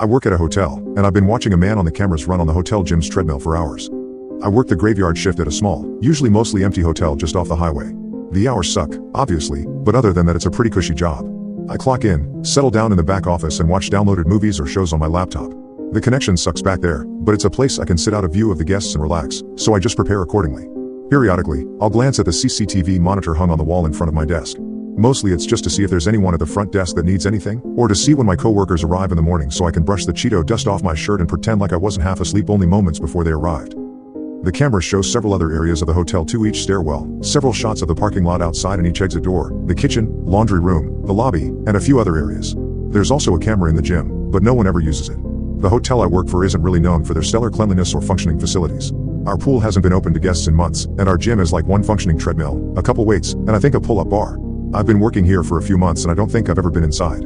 I work at a hotel, and I've been watching a man on the cameras run on the hotel gym's treadmill for hours. I work the graveyard shift at a small, usually mostly empty hotel just off the highway. The hours suck, obviously, but other than that it's a pretty cushy job. I clock in, settle down in the back office and watch downloaded movies or shows on my laptop. The connection sucks back there, but it's a place I can sit out of view of the guests and relax, so I just prepare accordingly. Periodically, I'll glance at the CCTV monitor hung on the wall in front of my desk. Mostly it's just to see if there's anyone at the front desk that needs anything, or to see when my coworkers arrive in the morning so I can brush the Cheeto dust off my shirt and pretend like I wasn't half asleep only moments before they arrived. The camera shows several other areas of the hotel too, each stairwell, several shots of the parking lot outside and each exit door, the kitchen, laundry room, the lobby, and a few other areas. There's also a camera in the gym, but no one ever uses it. The hotel I work for isn't really known for their stellar cleanliness or functioning facilities. Our pool hasn't been open to guests in months, and our gym is like one functioning treadmill, a couple weights, and I think a pull-up bar. I've been working here for a few months and I don't think I've ever been inside.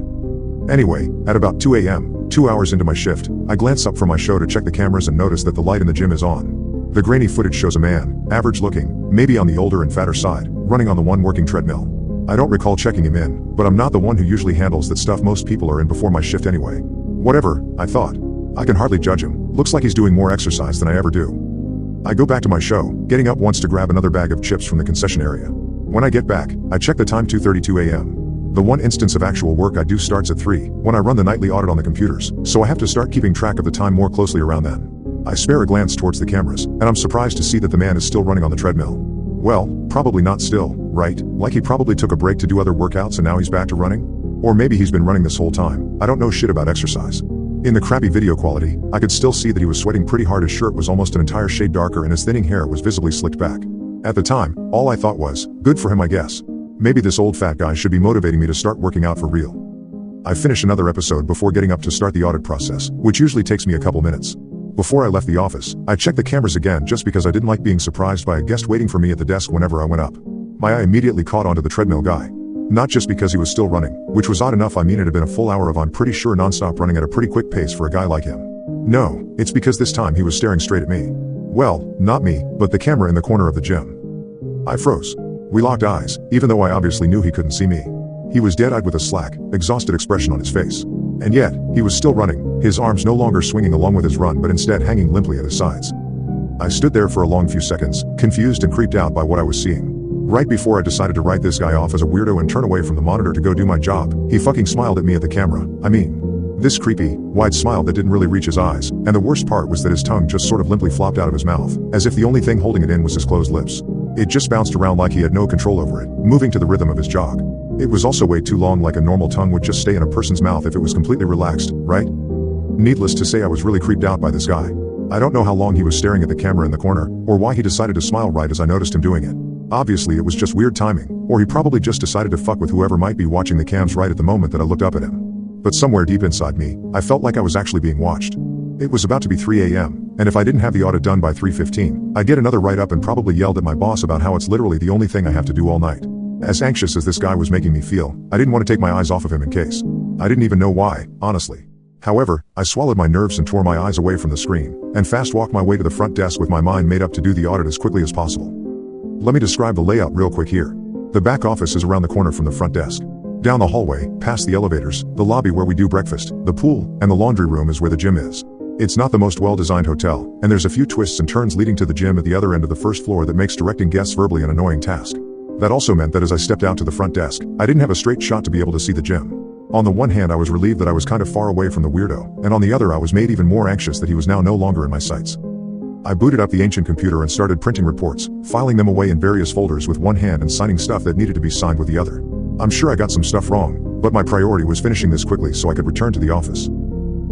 Anyway, at about 2 a.m., 2 hours into my shift, I glance up from my show to check the cameras and notice that the light in the gym is on. The grainy footage shows a man, average looking, maybe on the older and fatter side, running on the one working treadmill. I don't recall checking him in, but I'm not the one who usually handles that stuff. Most people are in before my shift anyway. Whatever, I thought. I can hardly judge him, looks like he's doing more exercise than I ever do. I go back to my show, getting up once to grab another bag of chips from the concession area. When I get back, I check the time, 2:32 a.m. The one instance of actual work I do starts at 3, when I run the nightly audit on the computers, so I have to start keeping track of the time more closely around then. I spare a glance towards the cameras, and I'm surprised to see that the man is still running on the treadmill. Well, probably not still, right? Like he probably took a break to do other workouts and now he's back to running? Or maybe he's been running this whole time. I don't know shit about exercise. In the crappy video quality, I could still see that he was sweating pretty hard. His shirt was almost an entire shade darker and his thinning hair was visibly slicked back. At the time, all I thought was, good for him I guess. Maybe this old fat guy should be motivating me to start working out for real. I finish another episode before getting up to start the audit process, which usually takes me a couple minutes. Before I left the office, I checked the cameras again just because I didn't like being surprised by a guest waiting for me at the desk whenever I went up. My eye immediately caught onto the treadmill guy. Not just because he was still running, which was odd enough. I mean, it had been a full hour of I'm pretty sure non-stop running at a pretty quick pace for a guy like him. No, it's because this time he was staring straight at me. Well, not me, but the camera in the corner of the gym. I froze. We locked eyes, even though I obviously knew he couldn't see me. He was dead-eyed with a slack, exhausted expression on his face. And yet, he was still running, his arms no longer swinging along with his run but instead hanging limply at his sides. I stood there for a long few seconds, confused and creeped out by what I was seeing. Right before I decided to write this guy off as a weirdo and turn away from the monitor to go do my job, he fucking smiled at me at the camera. I mean, this creepy, wide smile that didn't really reach his eyes, and the worst part was that his tongue just sort of limply flopped out of his mouth, as if the only thing holding it in was his closed lips. It just bounced around like he had no control over it, moving to the rhythm of his jog. It was also way too long, like a normal tongue would just stay in a person's mouth if it was completely relaxed, right? Needless to say, I was really creeped out by this guy. I don't know how long he was staring at the camera in the corner, or why he decided to smile right as I noticed him doing it. Obviously it was just weird timing, or he probably just decided to fuck with whoever might be watching the cams right at the moment that I looked up at him. But somewhere deep inside me, I felt like I was actually being watched. It was about to be 3 a.m., and if I didn't have the audit done by 3:15, I'd get another write-up and probably yelled at my boss about how it's literally the only thing I have to do all night. As anxious as this guy was making me feel, I didn't want to take my eyes off of him in case. I didn't even know why, honestly. However, I swallowed my nerves and tore my eyes away from the screen, and fast-walked my way to the front desk with my mind made up to do the audit as quickly as possible. Let me describe the layout real quick here. The back office is around the corner from the front desk. Down the hallway, past the elevators, the lobby where we do breakfast, the pool, and the laundry room is where the gym is. It's not the most well-designed hotel, and there's a few twists and turns leading to the gym at the other end of the first floor that makes directing guests verbally an annoying task. That also meant that as I stepped out to the front desk, I didn't have a straight shot to be able to see the gym. On the one hand, I was relieved that I was kind of far away from the weirdo, and on the other I was made even more anxious that he was now no longer in my sights. I booted up the ancient computer and started printing reports, filing them away in various folders with one hand and signing stuff that needed to be signed with the other. I'm sure I got some stuff wrong, but my priority was finishing this quickly so I could return to the office.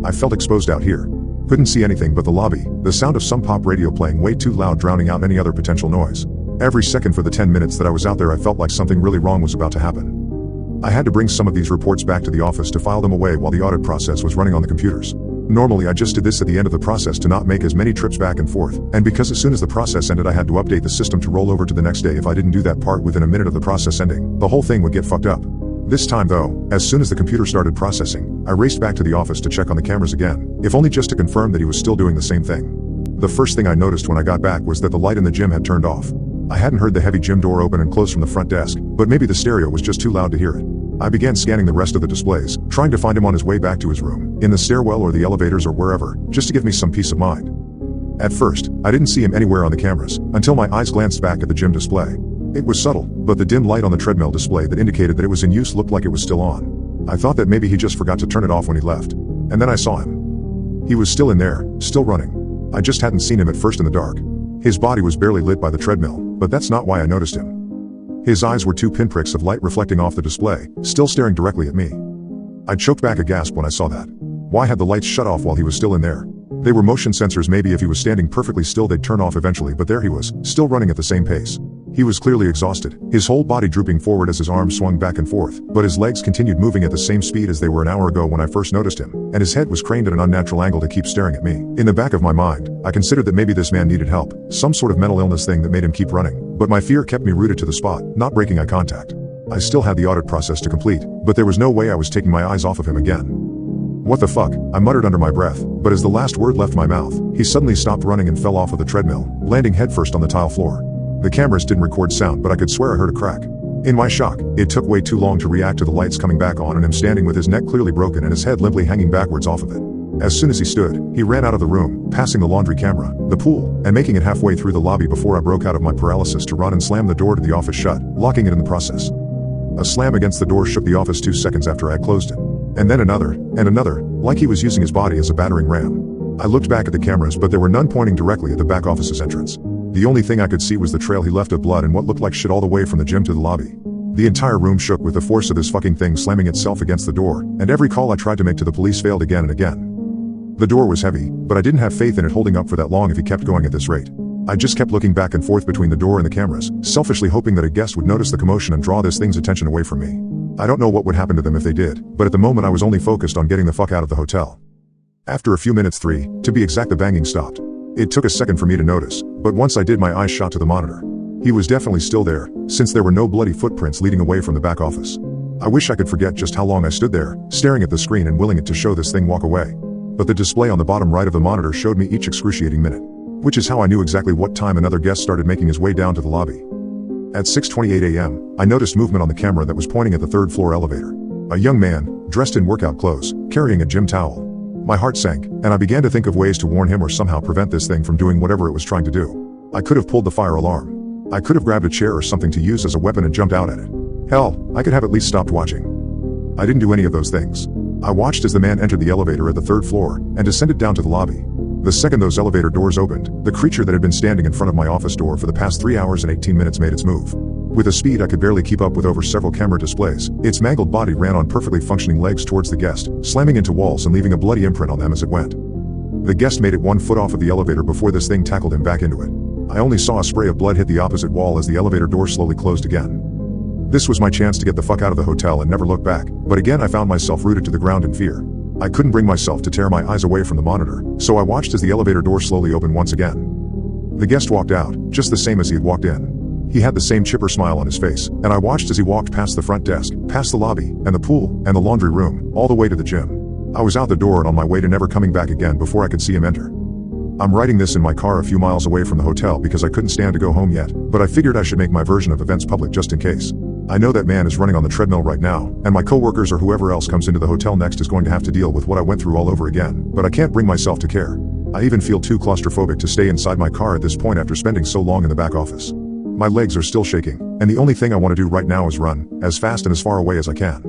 I felt exposed out here. Couldn't see anything but the lobby, the sound of some pop radio playing way too loud drowning out any other potential noise. Every second for the 10 minutes that I was out there I felt like something really wrong was about to happen. I had to bring some of these reports back to the office to file them away while the audit process was running on the computers. Normally I just did this at the end of the process to not make as many trips back and forth, and because as soon as the process ended I had to update the system to roll over to the next day. If I didn't do that part within a minute of the process ending, the whole thing would get fucked up. This time though, as soon as the computer started processing, I raced back to the office to check on the cameras again, if only just to confirm that he was still doing the same thing. The first thing I noticed when I got back was that the light in the gym had turned off. I hadn't heard the heavy gym door open and close from the front desk, but maybe the stereo was just too loud to hear it. I began scanning the rest of the displays, trying to find him on his way back to his room, in the stairwell or the elevators or wherever, just to give me some peace of mind. At first, I didn't see him anywhere on the cameras, until my eyes glanced back at the gym display. It was subtle, but the dim light on the treadmill display that indicated that it was in use looked like it was still on. I thought that maybe he just forgot to turn it off when he left. And then I saw him. He was still in there, still running. I just hadn't seen him at first in the dark. His body was barely lit by the treadmill, but that's not why I noticed him. His eyes were two pinpricks of light reflecting off the display, still staring directly at me. I choked back a gasp when I saw that. Why had the lights shut off while he was still in there? They were motion sensors. Maybe if he was standing perfectly still they'd turn off eventually, but there he was, still running at the same pace. He was clearly exhausted, his whole body drooping forward as his arms swung back and forth, but his legs continued moving at the same speed as they were an hour ago when I first noticed him, and his head was craned at an unnatural angle to keep staring at me. In the back of my mind, I considered that maybe this man needed help, some sort of mental illness thing that made him keep running, but my fear kept me rooted to the spot, not breaking eye contact. I still had the audit process to complete, but there was no way I was taking my eyes off of him again. What the fuck, I muttered under my breath, but as the last word left my mouth, he suddenly stopped running and fell off of the treadmill, landing headfirst on the tile floor. The cameras didn't record sound, but I could swear I heard a crack. In my shock, it took way too long to react to the lights coming back on and him standing with his neck clearly broken and his head limply hanging backwards off of it. As soon as he stood, he ran out of the room, passing the laundry camera, the pool, and making it halfway through the lobby before I broke out of my paralysis to run and slam the door to the office shut, locking it in the process. A slam against the door shook the office 2 seconds after I had closed it. And then another, and another, like he was using his body as a battering ram. I looked back at the cameras, but there were none pointing directly at the back office's entrance. The only thing I could see was the trail he left of blood and what looked like shit all the way from the gym to the lobby. The entire room shook with the force of this fucking thing slamming itself against the door, and every call I tried to make to the police failed again and again. The door was heavy, but I didn't have faith in it holding up for that long if he kept going at this rate. I just kept looking back and forth between the door and the cameras, selfishly hoping that a guest would notice the commotion and draw this thing's attention away from me. I don't know what would happen to them if they did, but at the moment I was only focused on getting the fuck out of the hotel. After a few minutes, 3, to be exact, the banging stopped. It took a second for me to notice, but once I did, my eyes shot to the monitor. He was definitely still there, since there were no bloody footprints leading away from the back office. I wish I could forget just how long I stood there, staring at the screen and willing it to show this thing walk away. But the display on the bottom right of the monitor showed me each excruciating minute. Which is how I knew exactly what time another guest started making his way down to the lobby. At 6:28 a.m., I noticed movement on the camera that was pointing at the third floor elevator. A young man, dressed in workout clothes, carrying a gym towel. My heart sank, and I began to think of ways to warn him or somehow prevent this thing from doing whatever it was trying to do. I could have pulled the fire alarm. I could have grabbed a chair or something to use as a weapon and jumped out at it. Hell, I could have at least stopped watching. I didn't do any of those things. I watched as the man entered the elevator at the third floor and descended down to the lobby. The second those elevator doors opened, the creature that had been standing in front of my office door for the past 3 hours and 18 minutes made its move. With a speed I could barely keep up with over several camera displays, its mangled body ran on perfectly functioning legs towards the guest, slamming into walls and leaving a bloody imprint on them as it went. The guest made it 1 foot off of the elevator before this thing tackled him back into it. I only saw a spray of blood hit the opposite wall as the elevator door slowly closed again. This was my chance to get the fuck out of the hotel and never look back, but again I found myself rooted to the ground in fear. I couldn't bring myself to tear my eyes away from the monitor, so I watched as the elevator door slowly opened once again. The guest walked out, just the same as he had walked in. He had the same chipper smile on his face, and I watched as he walked past the front desk, past the lobby, and the pool, and the laundry room, all the way to the gym. I was out the door and on my way to never coming back again before I could see him enter. I'm writing this in my car a few miles away from the hotel because I couldn't stand to go home yet, but I figured I should make my version of events public just in case. I know that man is running on the treadmill right now, and my coworkers or whoever else comes into the hotel next is going to have to deal with what I went through all over again, but I can't bring myself to care. I even feel too claustrophobic to stay inside my car at this point after spending so long in the back office. My legs are still shaking, and the only thing I want to do right now is run, as fast and as far away as I can.